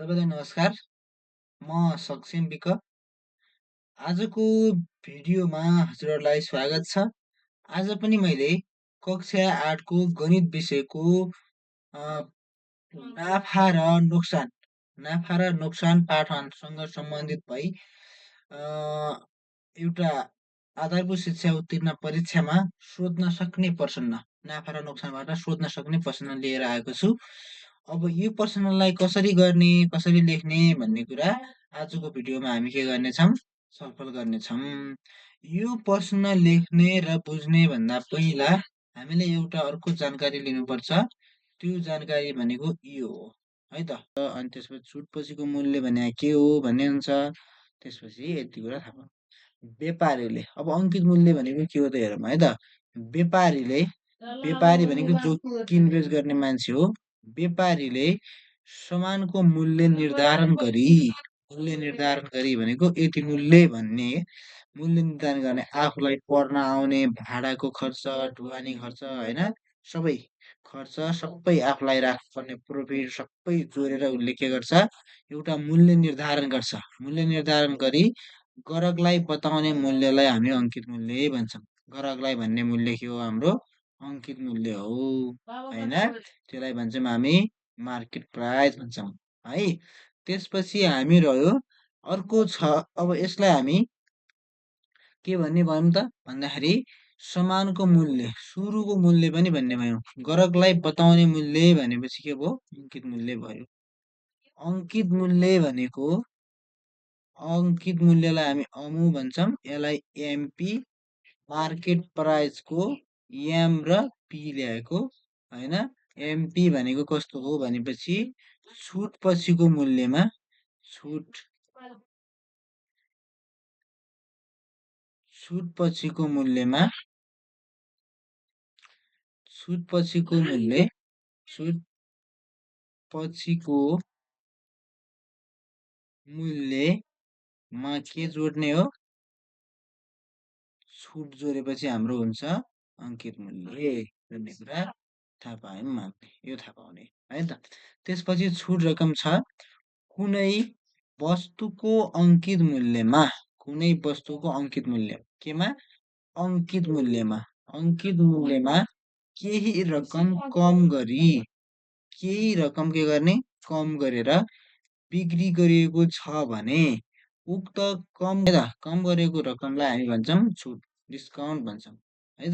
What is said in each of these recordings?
सबैलाई नमस्कार। म सक्षम विक। आजको भिडियोमा हजुरहरूलाई स्वागत छ। आज पनि मैले कक्षा 8 को गणित विषयको अ, नाफा र नोक्सान पाठसँग सम्बन्धित भई अ, एउटा आधारभूत शिक्षा उत्तीर्ण परीक्षामा सोध्न सक्ने प्रश्न, नाफा र नोक्सानबाट सोध्न सक्ने प्रश्न लिएर आएको छु। अब यो प्रश्नलाई कसरी गर्ने, कसरी लेख्ने भन्ने कुरा आजको भिडियोमा हामी के गर्नेछौँ, छलफल गर्नेछौँ। यो प्रश्न लेख्ने र बुझ्ने भन्दा पहिला हामीले एउटा अर्को जानकारी लिनुपर्छ। त्यो जानकारी भनेको यो हो है त। अनि त्यसपछि छुटपछिको मूल्य भने के हो भन्ने हुन्छ। त्यसपछि यति कुरा थाहा पाउँ। व्यापारीले, अब अंकित मूल्य भनेको के हो त हेरौँ है त। व्यापारी भनेको जो किनबेच गर्ने मान्छे हो। व्यापारीले सामानको मूल्य निर्धारण गरी भनेको यति मूल्य भन्ने मूल्य निर्धारण गर्ने आफूलाई पर्न आउने भाडाको खर्च, ढुवानी खर्च हैन, सबै खर्च सबै आफूलाई राख्नुपर्ने प्रोफिट सबै जोडेर उसले के गर्छ, एउटा मूल्य निर्धारण गर्छ। मूल्य निर्धारण गरी ग्राहकलाई बताउने मूल्यलाई हामी अंकित मूल्य भन्छौँ। ग्राहकलाई भन्ने मूल्य के हो, हाम्रो अंकित मूल्य हो हैन। त्यसलाई भन्छौँ हामी मार्केट प्राइस भन्छौँ है। त्यसपछि हामी रह्यो अर्को छ। अब यसलाई हामी के भन्ने भयौँ त भन्दाखेरि सामानको मूल्य, सुरुको मूल्य पनि भन्ने भयौँ। ग्राहकलाई बताउने मूल्य भनेपछि के भयो, अंकित मूल्य भयो। अंकित मूल्यलाई हामी अमु भन्छौँ। यसलाई एमपी, मार्केट प्राइसको एम र पी ल्याएको हैन। एमपी भनेको कस्तो हो भनेपछि छुट पछिको मूल्यमा छुट पछिको मूल्य मूल्यमा के जोड्ने हो, छुट जोडेपछि हाम्रो हुन्छ अंकित मूल्य भन्ने कुरा थाहा पायौँ हामीले। यो थाहा पाउने है त। त्यसपछि छुट रकम छ। कुनै वस्तुको अंकित मूल्यमा, कुनै वस्तुको अंकित मूल्य केमा, अंकित मूल्यमा केही रकम कम गरी, केही रकम के गर्ने, कम गरेर बिक्री गरिएको छ भने उक्त कम गरेको रकमलाई हामी भन्छौँ छुट, डिस्काउन्ट भन्छौँ है त।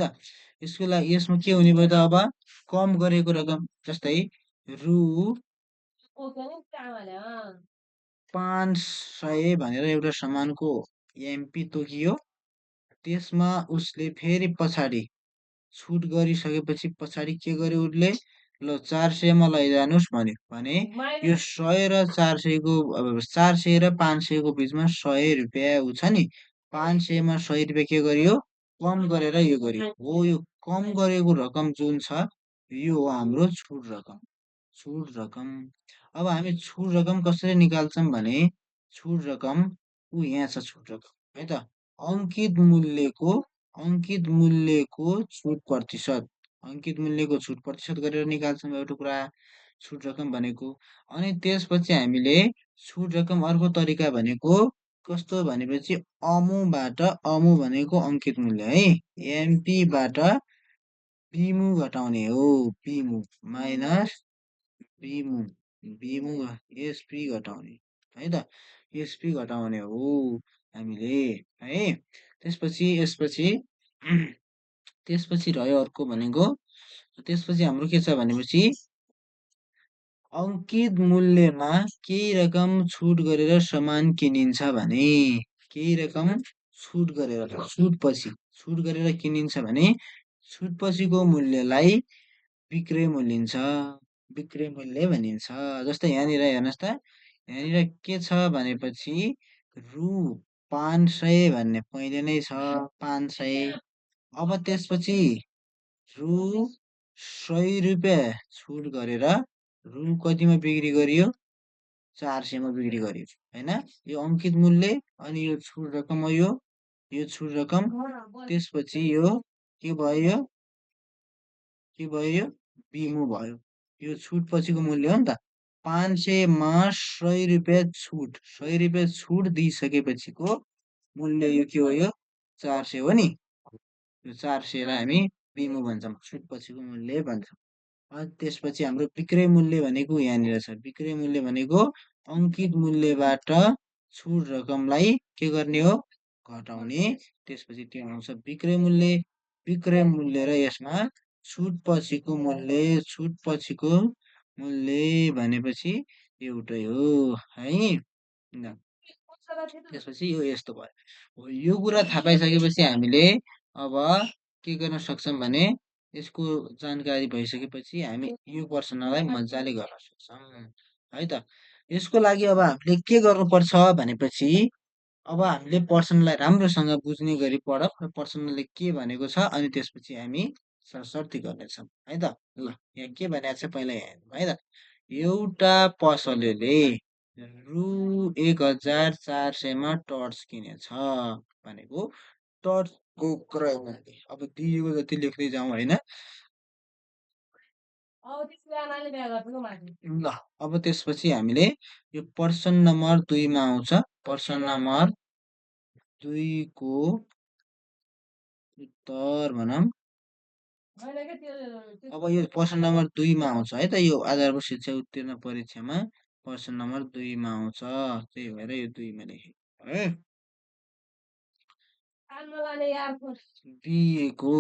यसको लागि यसमा के हुने भयो त, अब कम गरेको रकम जस्तै रु 500 भनेर एउटा सामानको एमपी तोकियो। त्यसमा उसले फेरि पछाडि छुट गरिसकेपछि पछाडि के गर्यो उसले, ल 400 मा लैजानुस् भन्यो भने यो 100 र 400 को, अब 400 र 500 को बीचमा 100 रुपैयाँ उ छ नि, 500 मा 100 रुपैयाँ के गरियो, कम गरेर यो गरियो हो। यो कम गरेको रकम जुन छ यो हो हाम्रो छुट रकम। अब हामी छुट रकम कसरी निकाल्छौँ भने छुट रकम यहाँ छ, छुट रकम है त। अंकित मूल्यको छुट प्रतिशत गरेर निकाल्छौँ एउटा कुरा छुट रकम भनेको। अनि त्यसपछि हामीले छुट रकम अर्को तरिका भनेको कस्तो भनेपछि अमु भनेको अंकित मूल्य है, एमपी बाट बिमु घटाउने हो, बिमु माइनस बिमु एसपी घटाउने है त, एसपी घटाउने हो हामीले है। त्यसपछि रह्यो अर्को भनेको, त्यसपछि हाम्रो के छ भनेपछि अंकित मूल्यमा केही रकम छुट गरेर सामान किनिन्छ भने, केही रकम छुट गरेर किनिन्छ भने छुट पछिको मूल्यलाई विक्रय मूल्य भनिन्छ। जस्तै यहाँनिर हेर्नुहोस् त, यहाँनिर के छ भनेपछि रु 500 भन्ने पहिले नै छ, 500। अब त्यसपछि रु 100 रुपैयाँ छुट गरेर रु कतिमा बिक्री गरियो, 400 मा बिक्री गरियो हैन। यो अंकित मूल्य अनि यो छुट रकम हो, यो छुट रकम। त्यसपछि यो के भयो, बिमु भयो। यो छुट पछिको मूल्य हो नि त, 500 मा 100 रुपियाँ छुट, 100 रुपियाँ छुट दिइसकेपछिको मूल्य यो के हो, यो 400 हो नि। यो 400लाई हामी बिमु भन्छौँ, छुट पछिको मूल्य भन्छौँ। अनि त्यसपछि हाम्रो विक्रय मूल्य भनेको यहाँनिर छ। विक्रय मूल्य भनेको अङ्कित मूल्यबाट छुट रकमलाई के गर्ने हो, घटाउने। त्यसपछि त्यो आउँछ विक्रय मूल्य। विक्रय मूल्य र यसमा छुट पछिको मूल्य, छुट पछिको मूल्य भनेपछि एउटै हो है। त्यसपछि यो यस्तो भयो। यो कुरा थाहा पाइसकेपछि हामीले अब के गर्न सक्छौँ भने यसको जानकारी भइसकेपछि हामी यो प्रश्नलाई मजाले गर्न सक्छौँ है त। यसको लागि अब हामीले के गर्नुपर्छ भनेपछि अब हामीले प्रश्नलाई राम्रोसँग बुझ्ने गरी पढौँ र प्रश्नले के भनेको छ अनि त्यसपछि हामी सरसर्ती गर्नेछौँ है त। ल यहाँ के भनेको छ पहिला हेर्नु है त। एउटा पसलेले रु 1400 मा टर्च किनेछ भनेको टर्चको क्रय मूल्य अब दिएको जति लेख्दै जाउँ होइन। ल अब त्यसपछि हामीले यो प्रश्न नम्बर 2 मा आउँछ। प्रश्न नम्बर 2 को उत्तर भनौँ। अब यो प्रश्न नम्बर 2 मा आउँछ है त। यो आधारभूत शिक्षा उत्तीर्ण परीक्षामा प्रश्न नम्बर 2 मा आउँछ, त्यही भएर यो 2 मा लेखेको है। दिएको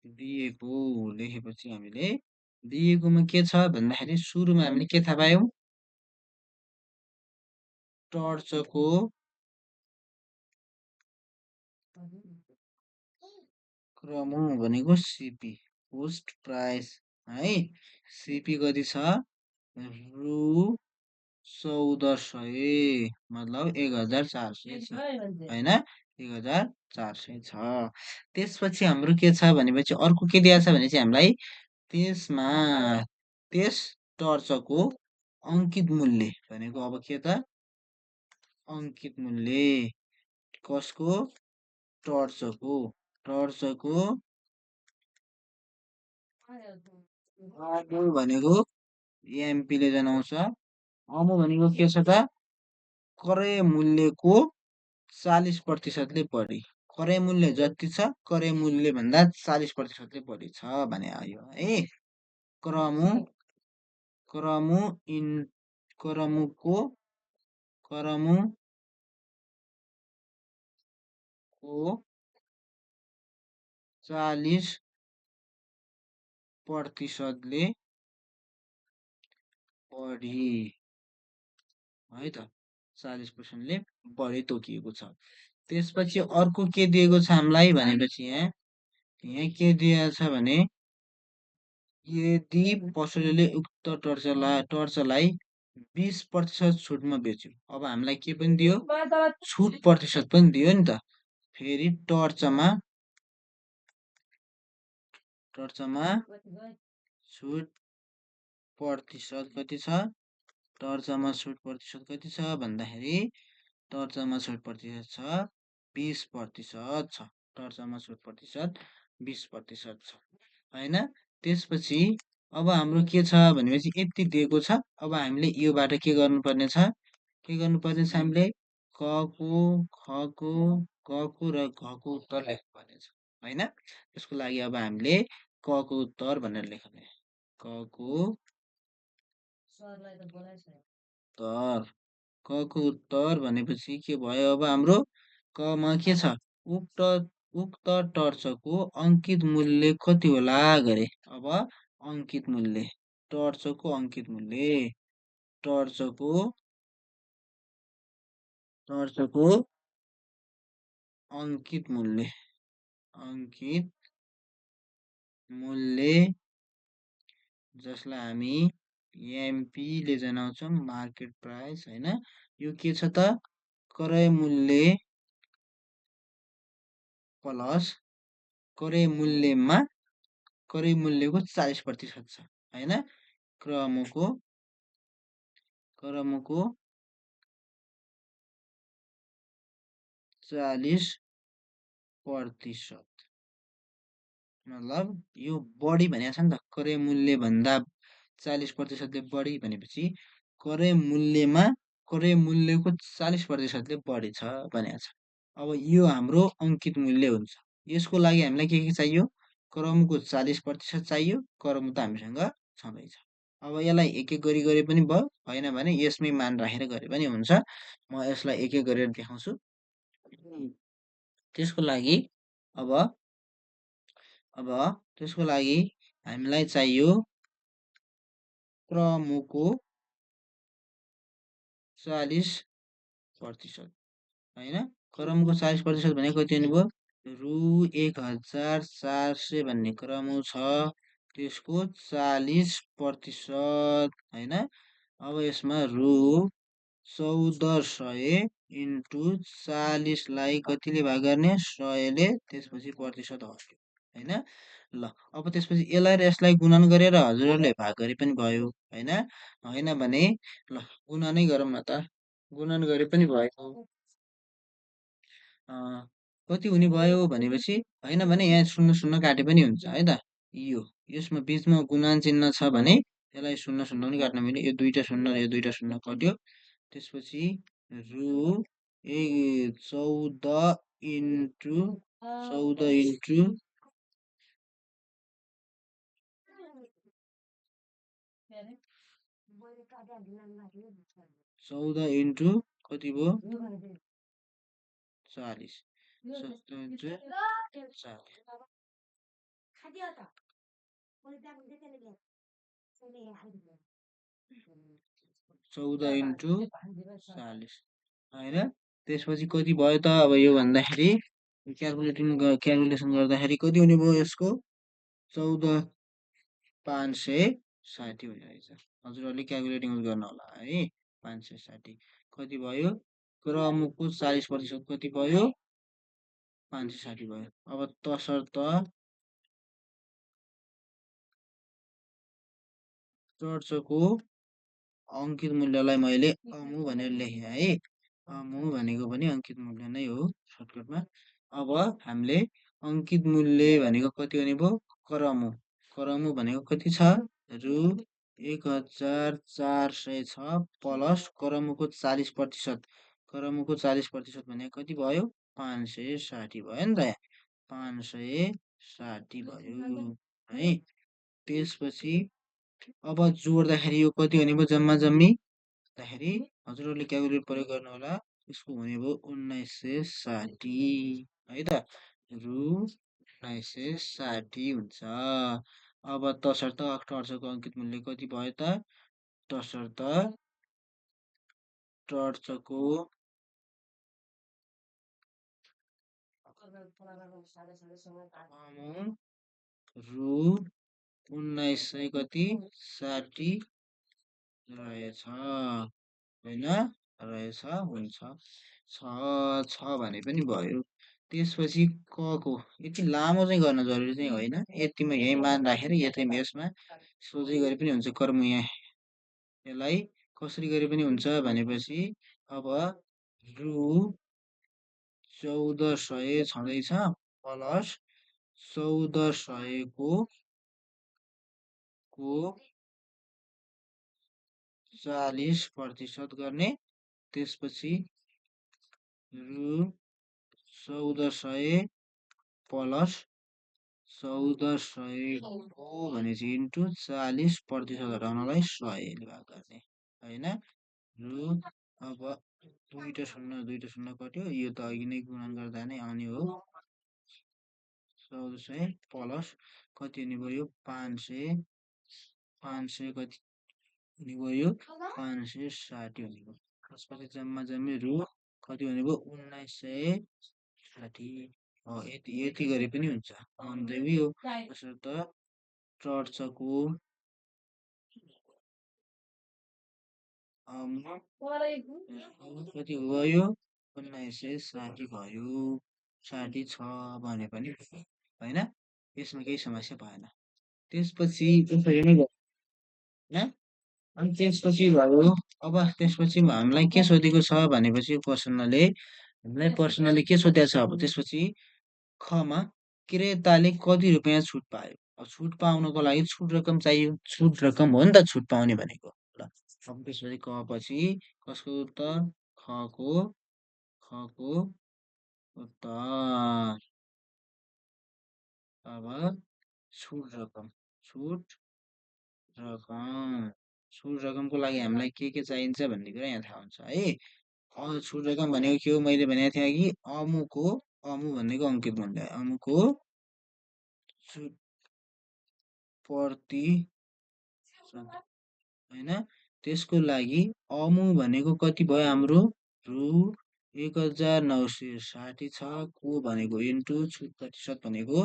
दिएको लेखेपछि हामीले दिएकोमा के छ भन्दाखेरि सुरुमा हामीले के थाहा पायौँ, टर्चको क्रम भनेको सिपी पोस्ट प्राइस है। सिपी कति छ, रु 1400 मतलब 1400 छ होइन, 1400 छ। त्यसपछि हाम्रो के छ भनेपछि अर्को के दिएको छ भने चाहिँ हामीलाई त्यसमा त्यस टर्चको अङ्कित मूल्य भनेको अब के त, अङ्कित मूल्य कसको, टर्चको। टर्चको भनेको एमपीले जनाउँछ। अमु भनेको के छ त, क्रय मूल्यको 40%ले बढी। क्रय मूल्य जति छ क्रय मूल्य भन्दा 40%ले बढी छ भने आयो है। क्रमु क्रमु इन क्रमुको क्रमुको 40%ले बढी है त, 40%ले बढी तोकिएको छ। त्यसपछि अर्को के दिएको छ हामीलाई भनेपछि यहाँ के दिएको छ भने यदि पसलेले उक्त टर्चलाई 20% छुटमा बेच्यो। अब हामीलाई के पनि दियो, छुट प्रतिशत पनि दियो नि त। फेरि टर्चमा छुट प्रतिशत कति छ, टर्चमा छुट प्रतिशत कति छ भन्दाखेरि टर्चमा छुट प्रतिशत छ 20% छ। टर्चमा छुट प्रतिशत 20% छ होइन। त्यसपछि अब हाम्रो के छ भनेपछि यति दिएको छ। अब हामीले योबाट के गर्नुपर्ने छ, के गर्नुपर्ने छ, हामीले कको खको गको र घको उत्तर लेख्नुपर्ने छ होइन। त्यसको लागि अब हामीले कको उत्तर भनेर लेख्ने, कको उत्तर। कको उत्तर भनेपछि के भयो, अब हाम्रो कमा के छ, उक्त टर्चको अङ्कित मूल्य कति होला गरे। अब अङ्कित मूल्य, टर्चको अङ्कित मूल्य, टर्चको अङ्कित मूल्य, अङ्कित मूल्य जसलाई हामी एमपीले जनाउँछौँ, मार्केट प्राइस होइन। यो के छ त, क्रय मूल्य प्लस क्रय मूल्यमा क्रय मूल्यको 40% छ होइन। क्रमको 40% मतलब यो बढी भनेको छ नि त, क्रय मूल्यभन्दा 40%ले बढी भनेपछि क्रय मूल्यको 40%ले बढी छ भनेको छ। अब यो हाम्रो अङ्कित मूल्य हुन्छ। यसको लागि हामीलाई के चाहियो? क्रमको 40% चाहियो। क्रम त हामीसँग छँदैछ। अब यसलाई एक-एक गरी गरे पनि भयो, होइन भने यसमै मान राखेर गरे पनि हुन्छ। म यसलाई एक-एक गरेर देखाउँछु। त्यसको लागि अब अब त्यसको लागि हामीलाई चाहियो क्रमको 40%, होइन? क्रमको 40% भनेको कति हुने भयो? रु 1400 भन्ने क्रम छ, त्यसको 40%, होइन? अब यसमा रु 1400 इन्टु 40लाई कतिले भाग गर्ने? 100ले, त्यसपछि प्रतिशत हट्यो, होइन? ल, अब त्यसपछि यसलाई र यसलाई गुणन गरेर हजुरहरूले भाग गरे पनि भयो, होइन? होइन भने ल गुणनै गरौँ न त, गुणन गरे पनि भयो। कति हुने भयो भनेपछि, होइन भने यहाँ 0 0 काटे पनि हुन्छ, है त? यसमा बिचमा गुणन चिन्ह छ भने यसलाई 0 0 पनि काट्न मिल्यो। यो दुईटा 0 र यो दुईटा 0 कट्यो। त्यसपछि रु 14 इन्टु 14 इन्टु कति भयो? 40। 14 इन्टु 40, होइन? त्यसपछि कति भयो त? अब यो भन्दाखेरि क्यालकुलेसन गर्दाखेरि कति हुने भयो यसको? 14,560 हुने रहेछ। हजुरहरूले क्यालकुलेटिङ गर्न होला है। 560 कति भयो? क्रमको 40% कति भयो? 560 भयो। अब तसर्थ चर्चको अङ्कित मूल्यलाई मैले अमु भनेर लेखेँ है। अमु भनेको पनि अङ्कित मूल्य नै हो सर्टकटमा। अब हामीले अङ्कित मूल्य भनेको कति हुने भयो? क्रमु। क्रमु भनेको कति छ? रु 1406 प्लस क्रमको 40%। क्रमको 40% भनेको कति भयो? 560 भयो नि त। 560 भयो है। त्यसपछि अब जोड्दाखेरि यो कति हुने भयो जम्मा जम्मी भन्दाखेरि हजुरहरूले क्यालकुलेट प्रयोग गर्नु होला। यसको हुने भयो 1960 है त। रु 1960 हुन्छ। अब तसर्थ टर्चको अङ्कित मूल्य कति भयो त? तसर्थ टर्चको रु 1900 कति 60 रहेछ, होइन? रहेछ, हुन्छ। छ भने पनि भयो। त्यसपछि कको यति लामो चाहिँ गर्न जरुरी चाहिँ होइन। यतिमा यही मान राखेर यसमा सोझै गरे पनि हुन्छ। कर्म यसलाई कसरी गरे पनि हुन्छ भनेपछि अब रु 1400 छँदैछ प्लस 1400 को 40% गर्ने, त्यसपछि रु 1400 प्लस 1400 को भनेपछि इन्टु 40% हटाउनलाई 100ले भाग गर्ने, होइन? रु अब दुईटा शून्य कट्यो। यो त अघि नै गुणन गर्दा नै आउने हो। 1400 प्लस कति हुने भयो? 500 कति हुने भयो? 560 हुने भयो। त्यसपछि जम्मा जम्मी रु कति हुने भयो? 1960। यति गरे पनि हुन्छ। अन्त्यमी हो। तसर्थ टर्चको कति भयो? 1960 भयो। 60 छ भने पनि होइन, यसमा केही समस्या भएन। त्यसपछि त्यसरी नै होइन। अनि त्यसपछि भयो। अब त्यसपछि हामीलाई के सोधेको छ भनेपछि पर्सनले हामीलाई के सोधेको छ? अब त्यसपछि खमा क्रेताले कति रुपियाँ छुट पायो? अब छुट पाउनको लागि छुट रकम चाहियो। छुट रकम हो नि त छुट पाउने भनेको। ल अब त्यसपछि क पछि कसको उत्तर? खको खको उत्तर। अब छुट रकम छुट रकम छुट रकमको लागि हामीलाई के चाहिन्छ भन्ने कुरा यहाँ थाहा हुन्छ है। छुट रकम भनेको के हो? मैले भनेको थिएँ कि अमु भनेको अङ्कित मूल्य अमुको छुट प्रतिशत होइन। त्यसको लागि अमु भनेको कति भयो हाम्रो? रु 1960 छ। को भनेको इन्टु छुट प्रतिशत भनेको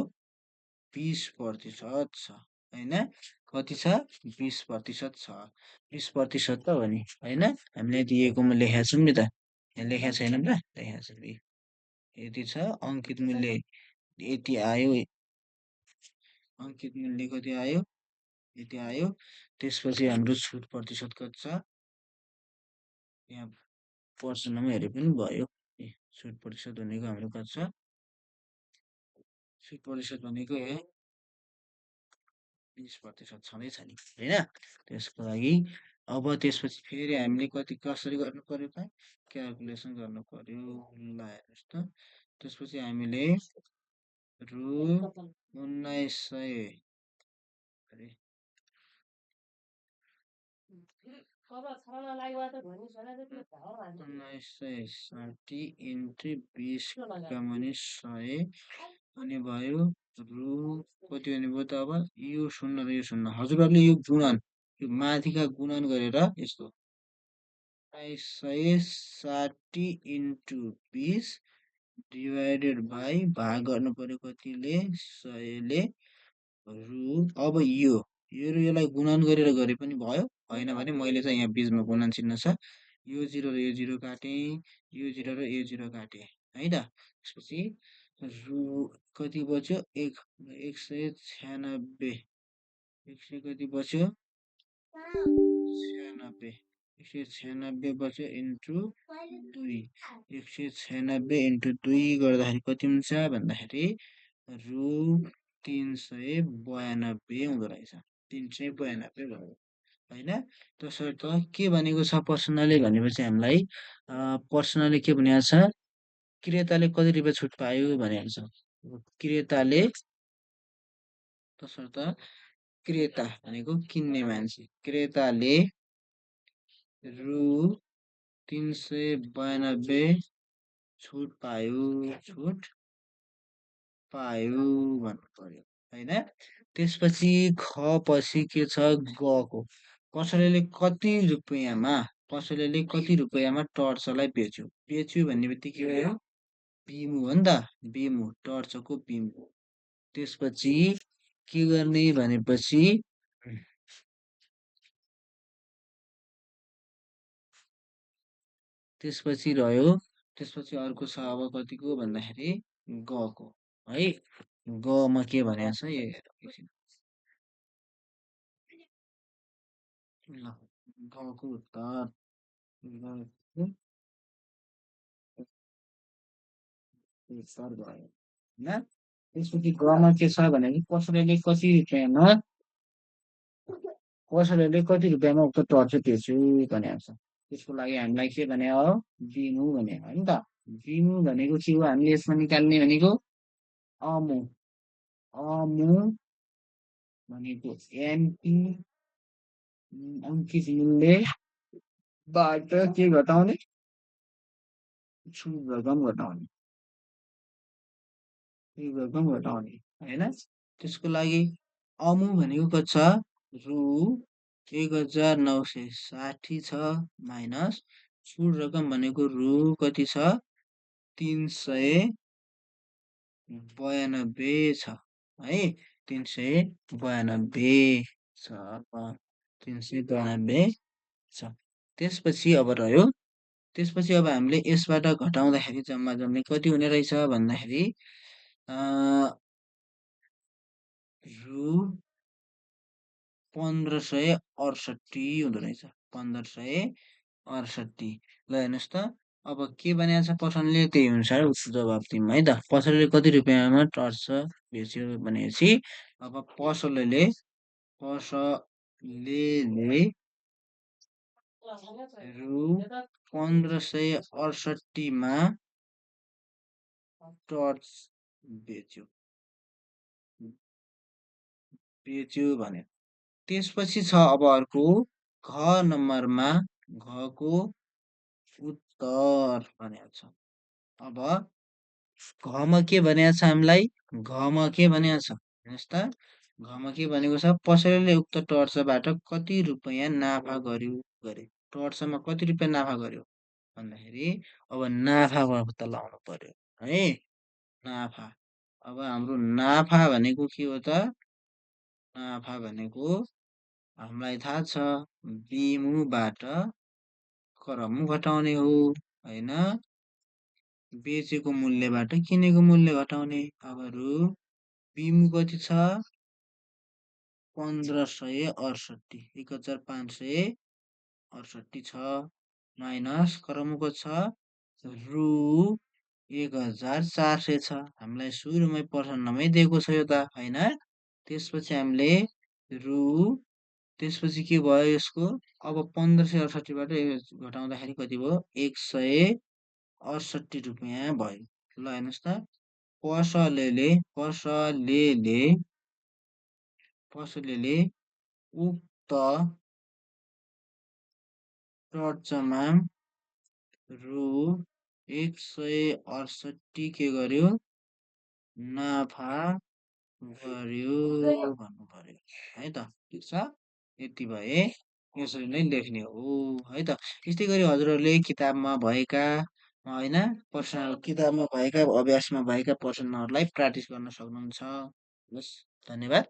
20% छ होइन। कति छ? 20% छ। 20% त हो नि होइन। हामीले दिएकोमा लेखेका छौँ नि त। यहाँ लेखेका छैन त लेखेका छ। यति छ अङ्कित मूल्य यति आयो। अङ्कित मूल्य कति आयो? यति आयो। त्यसपछि हाम्रो छुट प्रतिशत कति छ? यहाँ पर्सनमा हेरे पनि भयो। छुट प्रतिशत भनेको हाम्रो कति छ? छुट प्रतिशत भनेको 20% छँदैछ नि होइन। त्यसको लागि अब त्यसपछि फेरि हामीले कसरी गर्नु पर्यो त? क्यालकुलेसन गर्नु पर्यो। ल हेर्नुहोस् त। त्यसपछि हामीले रु 1900 1960 इन्टु 20 कमाउने 100 अनि भयो रु कति हुने भयो त? अब यो 0 र यो 0 हजुरहरूले यो गुणन यो माथिका गुणन गरेर यस्तो 1960 इन्टु 20 डिभाइडेड बाई भाग गर्नु पर्यो कतिले? 100ले। रु अब यो र यसलाई गुणन गरेर गरे पनि भयो। होइन भने मैले चाहिँ यहाँ बिचमा गुणन चिन्ह छ। यो 0 र यो 0 काटेँ। यो 0 र यो 0 काटेँ है त। त्यसपछि रु कति बच्यो? 196 कति बच्यो? 96 196 बच्यो इन्टु 2 196 इन्टु 2 गर्दाखेरि कति हुन्छ भन्दाखेरि रु 392 हुँदो रहेछ। 392 भयो होइन। तसर्थ के भनेको छ पर्सनले भनेपछि हामीलाई पर्सनले के भनेको छ? क्रेताले कति रुपियाँ छुट पायो भनेको छ। क्रेताले तसर्थ क्रेता भनेको किन्ने मान्छे। क्रेताले रु 392 छुट पायो भन्नु पर्यो होइन। त्यसपछि ख पछि के छ? गको कसैले कति रुपियाँमा टर्चलाई बेच्यो भन्ने बित्तिकै के हो? बिमु हो नि त। बिमु टर्चको बिमु। त्यसपछि के गर्ने भनेपछि त्यसपछि रह्यो। त्यसपछि अर्को छ अब कतिको भन्दाखेरि गको है। गमा के भनेको छ? ल गको उत्तर भयो होइन। त्यसपछि गमा के छ भने कसैले कति रुपियाँमा उक्त टर्च बेच्यो भनेको छ। त्यसको लागि हामीलाई के भने हो? बिमु भने होइन त। बिमु भनेको के हो? हामीले यसमा निकाल्ने भनेको अमु भनेको एमपी अङ्कित मूल्यबाट के घटाउने? छुट रकम घटाउने होइन। त्यसको लागि अमु भनेको कति छ? रु 1960 छ माइनस छुट रकम भनेको रु कति छ? 392 छ है। 392 छ 392 छ। त्यसपछि अब रह्यो। त्यसपछि अब हामीले यसबाट घटाउँदाखेरि जम्मा जम्मी कति हुने रहेछ भन्दाखेरि रु 1568 हुँदो रहेछ। 1568 ल हेर्नुहोस् त। अब के भनेको छ पसलले त्यही अनुसार उसको जवाब दिउँ है त। पसलले कति रुपियाँमा टर्च बेच्यो भनेपछि अब पसलेले रु 1568 मा टर्च बेच्यो बेच्यो भने त्यसपछि छ अब अर्को घ नम्बरमा घको उत्तर भनेको छ। अब घमा के भनेको छ हामीलाई घमा के भनेको छ हेर्नुहोस् त घमा के भनेको छ पसलेले उक्त टर्चबाट कति रुपियाँ नाफा गर्यो गरे टर्चमा कति रुपियाँ नाफा गर्यो भन्दाखेरि अब नाफा पत्ता लगाउनु पर्यो है नाफा अब हाम्रो नाफा भनेको के हो त नाफा भनेको हामीलाई थाहा छ बिमुबाट करमु घटाउने हो होइन बेचेको मूल्यबाट किनेको मूल्य घटाउने अब रु बिमु कति छ 1568 1568 छ माइनस करमुको छ रु 1400 छ हामीलाई सुरुमै प्रश्नमै दिएको छ यो त होइन त्यसपछि हामीले रु त्यसपछि के भयो यसको अब 1568बाट घटाउँदाखेरि कति भयो 168 रुपियाँ भयो ल हेर्नुहोस् त पसलेले पसलेले पसलेले उक्त टर्चमा रु 168 के गर्यो नाफा गर्यो भन्नु पर्यो है त ठिक छ यति भए यसरी नै लेख्ने हो है त यस्तै गरी हजुरहरूले किताबमा भएका होइन प्रश्न किताबमा भएका अभ्यासमा भएका प्रश्नहरूलाई प्र्याक्टिस गर्न सक्नुहुन्छ हस् धन्यवाद